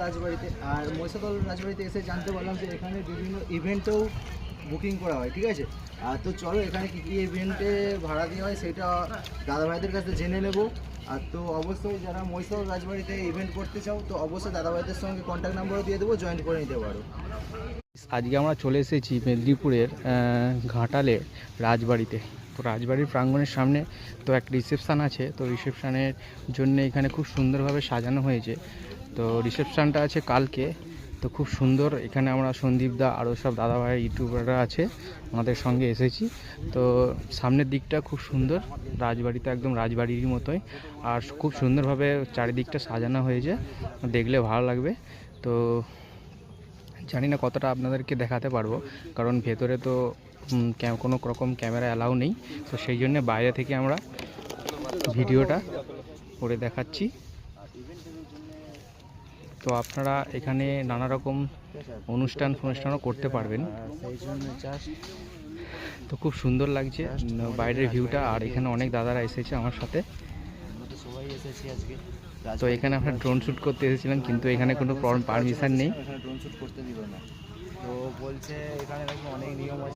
রাজবাড়িতে। আর মহিষাদল রাজবাড়িতে এসে জানতে পারলাম যে এখানে বিভিন্ন ইভেন্টেও বুকিং করা হয়, ঠিক আছে। তো চলো এখানে কী কী ইভেন্টে ভাড়া দেওয়া হয় সেটা দাদাভাইদের কাছে জেনে নেব। আর তো অবশ্যই যারা মহিষাদল রাজবাড়িতে ইভেন্ট করতে চাও তো অবশ্যই দাদাভাইদের সঙ্গে কন্ট্যাক্ট নাম্বারও দিয়ে দেবো, জয়েন করে নিতে পারো। আজকে আমরা চলে এসেছি মেদিনীপুরের ঘাটালের রাজবাড়িতে। তো রাজবাড়ির প্রাঙ্গণের সামনে তো এক রিসেপশান আছে, তো রিসেপশানের জন্য এখানে খুব সুন্দরভাবে সাজানো হয়েছে। তো রিসেপশানটা আছে কালকে, তো খুব সুন্দর। এখানে আমরা সন্দীপদা আরও সব দাদাভাই ইউটিউবাররা আছে আমাদের সঙ্গে এসেছি। তো সামনের দিকটা খুব সুন্দর, রাজবাড়িতে একদম রাজবাড়ির মতোই, আর খুব সুন্দরভাবে চারিদিকটা সাজানো হয়েছে, দেখলে ভালো লাগবে। তো জানি না কতটা আপনাদেরকে দেখাতে পারবো, কারণ ভেতরে তো কোনো রকম ক্যামেরা অ্যালাউ নেই। তো সেই জন্য বাইরে থেকে আমরা ভিডিওটা করে দেখাচ্ছি। তো আপনারা এখানে নানা রকম অনুষ্ঠানও করতে পারবেন। তো খুব সুন্দর লাগছে বাইরের ভিউটা, আর এখানে অনেক দাদারা এসেছে আমার সাথে। সবাই এসেছি আজকে। তো এখানে আমরা ড্রোন শ্যুট করতে এসেছিলাম, কিন্তু এখানে কোনো পারমিশন নেই। এখানে ড্রোন শ্যুট করতে দিবে না, তো বলছে এখানে নাকি অনেক নিয়ম আছে।